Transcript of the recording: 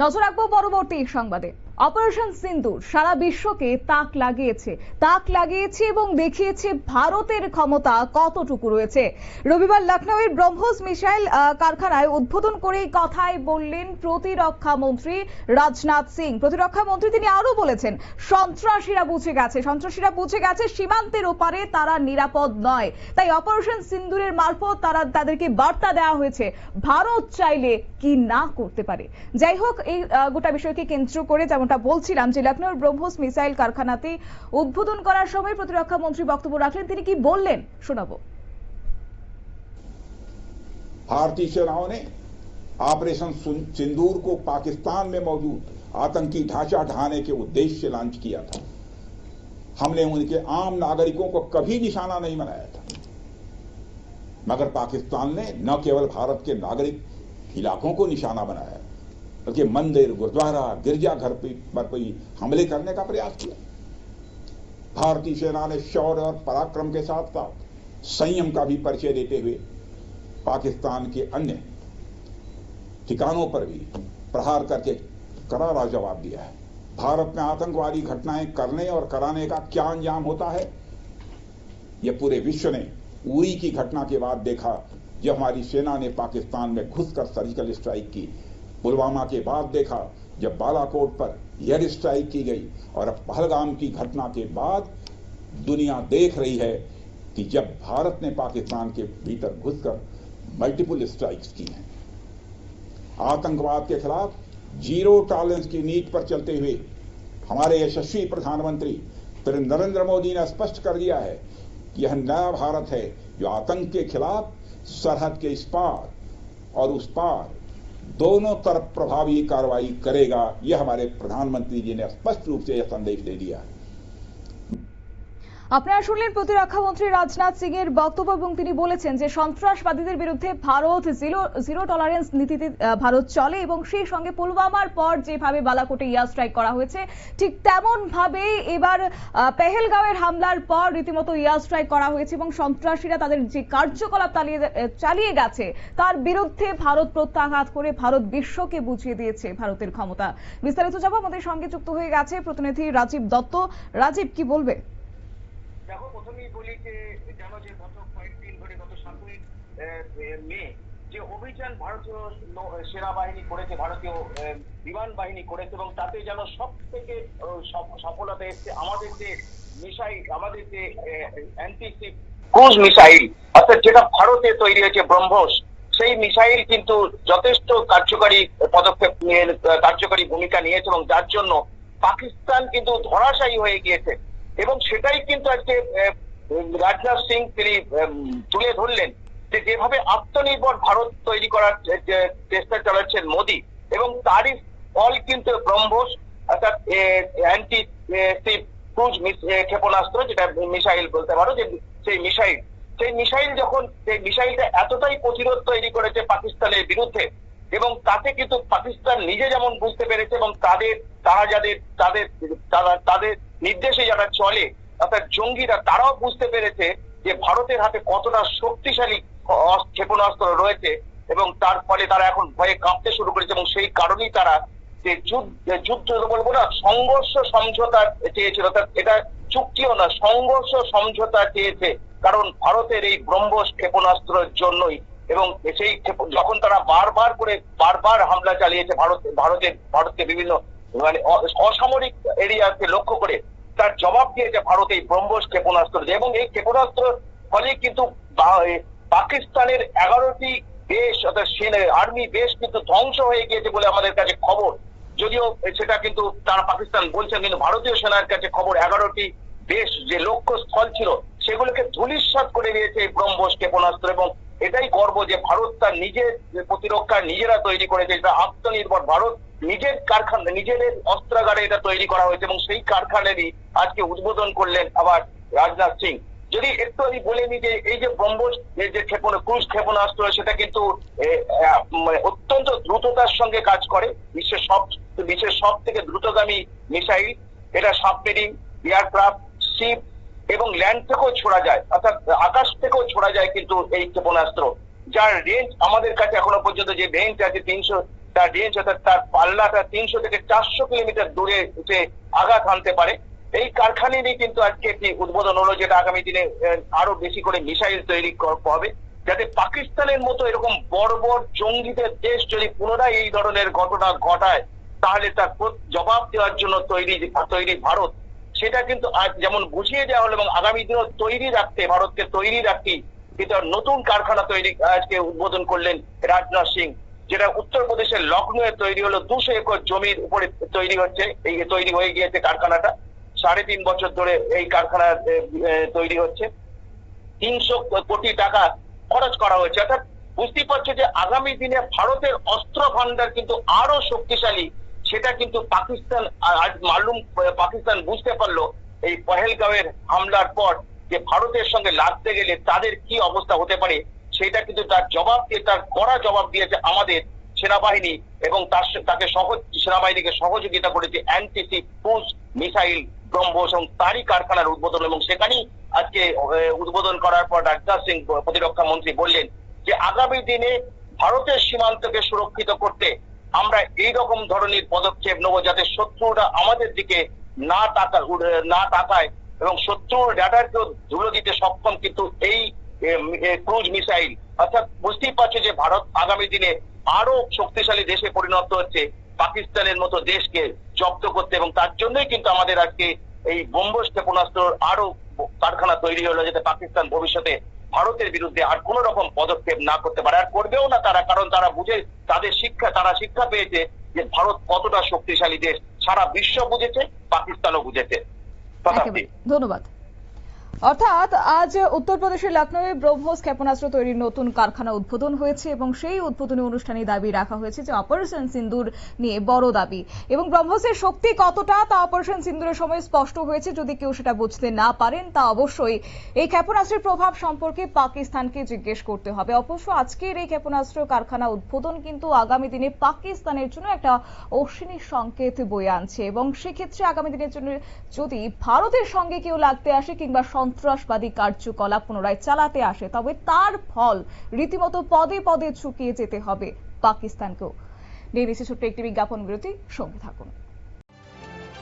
নজর রাখবো পরবর্তী সংবাদে। অপারেশন সিন্দুর সারা বিশ্বকে তাক লাগিয়েছে এবং দেখিয়েছে ভারতের ক্ষমতা কতটুকু রয়েছে। রবিবার লখনৌয়ের ব্রহ্মোস মিসাইল কারখানায় উদ্বোধন করে কথাই বললেন প্রতিরক্ষা মন্ত্রী রাজনাথ সিং। প্রতিরক্ষা মন্ত্রী তিনি আরো বলেছেন, সন্ত্রাসীরা বুঝে গেছে সীমান্তের ওপারে তারা নিরাপদ নয়, তাই অপারেশন সিন্দুরের মারফত তাদেরকে বার্তা দেওয়া হয়েছে ভারত চাইলে কি না করতে পারে। যাই হোক, এই গোটা বিষয়কে কেন্দ্র করে যেমনটা বলছিলাম যে লখনৌর ব্রহ্মোস মিসাইল কারখানাতে উদ্বোধন করার সময় প্রতিরক্ষা মন্ত্রী বক্তব্য রাখলেন। তিনি কি বললেন শোনাবো। भारतीय सेनाओं ने ऑपरेशन सिंदूर को पाकिस्तान में मौजूद आतंकी ढांचा ढहाने के उद्देश्य से लॉन्च किया था। हमने उनके आम नागरिकों को कभी निशाना नहीं बनाया था, मगर पाकिस्तान ने न केवल भारत के नागरिक इलाकों को निशाना बनाया, बल्कि मंदिर, गुरुद्वारा, गिरजाघर पर भी हमले करने का प्रयास किया। भारतीय सेना ने शौर्य और पराक्रम के साथ साथ संयम का भी परिचय देते हुए पाकिस्तान के अन्य ठिकानों पर भी प्रहार करके करारा जवाब दिया है। भारत में आतंकवादी घटनाएं करने और कराने का क्या अंजाम होता है, यह पूरे विश्व ने उरी की घटना के बाद देखा, जब हमारी सेना ने पाकिस्तान में घुसकर सर्जिकल स्ट्राइक की। पुलवामा के बाद देखा जब बालाकोट पर एयर स्ट्राइक की गई, और अब पहलगाम की घटना के बाद दुनिया देख रही है कि जब भारत ने पाकिस्तान के भीतर घुसकर मल्टीपल स्ट्राइक्स की हैं। आतंकवाद के खिलाफ जीरो टॉलरेंस की नीति पर चलते हुए हमारे यशस्वी प्रधानमंत्री नरेंद्र मोदी ने स्पष्ट कर दिया है कि यह नया भारत है जो आतंक के खिलाफ सरहद के इस पार और उस पार दोनों तरफ प्रभावी कार्रवाई करेगा। यह हमारे प्रधानमंत्री जी ने स्पष्ट रूप से यह संदेश दे दिया है। আপনারা শুনলেন প্রতিরক্ষা মন্ত্রী রাজনাথ সিং এর বক্তব্য, এবং তিনি বলেছেন যে সন্ত্রাসবাদীদের বিরুদ্ধে ভারত জিরো টলারেন্স নীতিতে ভারত চলে, এবং সেই সঙ্গে পুলওয়ামার পর যেভাবে বালাকোটে এয়ার স্ট্রাইক করা হয়েছে ঠিক তেমন ভাবে এবার পেহেলগাঁওয়ের হামলার পর রীতিমতো এয়ার স্ট্রাইক করা হয়েছে, এবং সন্ত্রাসীরা তাদের যে কার্যকলাপ চালিয়ে গেছে তার বিরুদ্ধে ভারত প্রত্যাঘাত করে ভারত বিশ্বকে বুঝিয়ে দিয়েছে ভারতের ক্ষমতা। বিস্তারিত যাব, আমাদের সঙ্গে যুক্ত হয়ে গেছে প্রতিনিধি রাজীব দত্ত। রাজীব, কি বলবে? দেখো, প্রথমেই বলি যে জানো যে গত কয়েকদিন ধরে, গত 7ই মে যে অভিযান ভারতীয় সেনাবাহিনী করেছে, ভারতীয় বিমান বাহিনী করেছে, এবং তাতে যেন সব থেকে সফলতা এসছে আমাদের যে মিসাইল, আমাদের যে অ্যান্টিশিপ ক্রুজ মিসাইল, অর্থাৎ যেটা ভারতে তৈরি হয়েছে ব্রহ্মোস, সেই মিসাইল কিন্তু যথেষ্ট কার্যকারী পদক্ষেপ নিয়ে কার্যকারী ভূমিকা নিয়েছে, এবং যার জন্য পাকিস্তান কিন্তু ধরাশায়ী হয়ে গিয়েছে। এবং সেটাই কিন্তু আজকে রাজনাথ সিং তিনি তুলে ধরলেন যে যেভাবে আত্মনির্ভর ভারত তৈরি করার চেষ্টা চালাচ্ছেন মোদী, এবং তারই ফল কিন্তু ব্রহ্মোস অর্থাৎ অ্যান্টি ক্রুজ ক্ষেপণাস্ত্র, যেটা মিসাইল বলতে পারো, যে সেই মিসাইল যখন সেই মিসাইলটা এতটাই প্রতিরোধ তৈরি করেছে পাকিস্তানের বিরুদ্ধে, এবং তাতে কিন্তু পাকিস্তান নিজে যেমন বুঝতে পেরেছে, এবং তাদের নির্দেশে যারা চলে অর্থাৎ জঙ্গিরা, তারাও বুঝতে পেরেছে যে ভারতের হাতে কতটা শক্তিশালী ক্ষেপণাস্ত্র রয়েছে, এবং তার ফলে তারা এখন ভয়ে কাঁপতে শুরু করেছে। এবং সেই কারণেই তারা যে যুদ্ধ বলবো না, সংঘর্ষ সমঝোতা চেয়েছিল, অর্থাৎ এটা চুক্তিও না, সংঘর্ষ সমঝোতা চেয়েছে, কারণ ভারতের এই ব্রহ্মোস ক্ষেপণাস্ত্রের জন্যই। এবং সেই যখন তারা বারবার হামলা চালিয়েছে ভারতকে বিভিন্ন মানে অসামরিক এরিয়াকে লক্ষ্য করে, তার জবাব দিয়েছে ভারত এই ব্রহ্মোস ক্ষেপণাস্ত্র। এবং এই ক্ষেপণাস্ত্র ফলে কিন্তু পাকিস্তানের 11টি দেশ অর্থাৎ আর্মি বেস কিন্তু ধ্বংস হয়ে গিয়েছে বলে আমাদের কাছে খবর। যদিও সেটা কিন্তু তারা পাকিস্তান বলছেন, কিন্তু ভারতীয় সেনার কাছে খবর 11টি দেশ যে লক্ষ্য স্থল ছিল সেগুলোকে ধূলিসাৎ করে দিয়েছে এই ব্রহ্মোস ক্ষেপণাস্ত্র। এবং এটাই গর্ব যে ভারত তার নিজের প্রতিরক্ষা নিজেরা তৈরি করেছে, এটা আত্মনির্ভর ভারত, নিজের কারখানা নিজেদের অস্ত্রাগারে এটা তৈরি করা হয়েছে, এবং সেই কারখানারই আজকে উদ্বোধন করলেন আবার রাজনাথ সিং। যদি একটু আমি বলে নিই যে এই যে ব্রহ্মোস যে ক্রুজ ক্ষেপণাস্ত্র, সেটা কিন্তু অত্যন্ত দ্রুততার সঙ্গে কাজ করে, বিশ্বের সব থেকে দ্রুতগামী মিসাইল। এটা সাবমেরিন, এয়ারক্রাফট, শিপ এবং ল্যান্ড থেকেও ছোড়া যায়, অর্থাৎ আকাশ থেকেও ছোড়া যায় কিন্তু এই ক্ষেপণাস্ত্র, যার রেঞ্জ আমাদের কাছে এখনো পর্যন্ত যে রেঞ্জ আছে তার রেঞ্জ অর্থাৎ তার পাল্লাটা 300 থেকে 400 কিলোমিটার দূরে উঠে আঘাত হানতে পারে। এই কারখানারই কিন্তু আজকে একটি উদ্বোধন হলো, যেটা আগামী দিনে আরো বেশি করে মিসাইল তৈরি হবে, যাতে পাকিস্তানের মতো এরকম বড় বড় জঙ্গিদের দেশ যদি পুনরায় এই ধরনের ঘটনা ঘটায়, তাহলে তার জবাব দেওয়ার জন্য তৈরি ভারত। সেটা কিন্তু আজ যেমন বুঝিয়ে দেওয়া হলো এবং আগামী দিনও ভারতকে তৈরি রাখতে কিন্তু নতুন কারখানা তৈরি আজকে উদ্বোধন করলেন রাজনাথ সিং, যেটা উত্তরপ্রদেশের লখনৌয়ে তৈরি হলো। 200 একর জমির উপরে তৈরি হয়ে গিয়েছে কারখানাটা। 3.5 বছর ধরে এই কারখানা তৈরি হচ্ছে। 300 কোটি টাকা খরচ করা হয়েছে। অর্থাৎ বুঝতেই পারছো যে আগামী দিনে ভারতের অস্ত্র ভান্ডার কিন্তু আরো শক্তিশালী। সেটা কিন্তু পাকিস্তান বুঝতে পারলো এই পহেলগাঁওয়ের হামলার পর, যে ভারতের সঙ্গে লাগতে গেলে তাদের কি অবস্থা হতে পারে। সেটা কিন্তু তার কড়া জবাব দিয়েছে আমাদের সেনাবাহিনী, এবং তাকে সেনাবাহিনীকে সহযোগিতা করেছে অ্যান্টি ক্রুজ মিসাইল ব্রহ্মোস, এবং তারই কারখানার উদ্বোধন। এবং সেখানেই আজকে উদ্বোধন করার পর রাজনাথ সিং প্রতিরক্ষা মন্ত্রী বললেন যে আগামী দিনে ভারতের সীমান্তকে সুরক্ষিত করতে আমরা এই রকম ধরনের পদক্ষেপ নেব, যাতে শত্রুরা আমাদের দিকে না তাকায় এবং শত্রুর রাডারকেও ধুলো দিতে সক্ষম কিন্তু এই ক্রুজ মিসাইল। অর্থাৎ বুঝতেই পারছো যে ভারত আগামী দিনে আরো শক্তিশালী দেশে পরিণত হচ্ছে পাকিস্তানের মতো দেশকে জব্দ করতে, এবং তার জন্যই কিন্তু আমাদের আজকে এই ব্রহ্মোস ক্ষেপণাস্ত্র আরো কারখানা তৈরি হলো, যাতে পাকিস্তান ভবিষ্যতে ভারতের বিরুদ্ধে আর কোন রকম পদক্ষেপ না করতে পারে। আর করবেও না তারা, কারণ তারা বুঝে, তারা শিক্ষা পেয়েছে যে ভারত কতটা শক্তিশালী দেশ। সারা বিশ্ব বুঝেছে, পাকিস্তানও বুঝেছে। ধন্যবাদ। অর্থাৎ আজ উত্তরপ্রদেশের লখনৌয়ে ব্রহ্মোস ক্ষেপণাস্ত্র তৈরির নতুন কারখানা উদ্বোধন হয়েছে এবং সেই উদ্বোধনী অনুষ্ঠানে দাবি রাখা হয়েছে যে অপারেশন সিন্দুর নিয়ে বড় দাবি, এবং ব্রহ্মোসের শক্তি কতটা তা অপারেশন সিন্দুরের সময় স্পষ্ট হয়েছে। যদি কেউ সেটা বুঝতে না পারেন, তা অবশ্যই এই ক্ষেপণাস্ত্রের প্রভাব সম্পর্কে পাকিস্তানকে জিজ্ঞেস করতে হবে। অবশ্য আজকের এই ক্ষেপণাস্ত্র কারখানা উদ্বোধন কিন্তু আগামী দিনে পাকিস্তানের জন্য একটা অশ্বিনী সংকেত বয়ে আনছে, এবং সেক্ষেত্রে আগামী দিনের জন্য যদি ভারতের সঙ্গে কেউ লাগতে আসে কিংবা সন্ত্রাসবাদী কার্যকলাপ পুনরায় চালাতে আসে, তবে তার ফল রীতিমতো পদে পদে চুকিয়ে যেতে হবে পাকিস্তানকেও। নিয়ে নিচ্ছে ছোট্ট একটি বিজ্ঞাপন বিরতি, সঙ্গে থাকুন।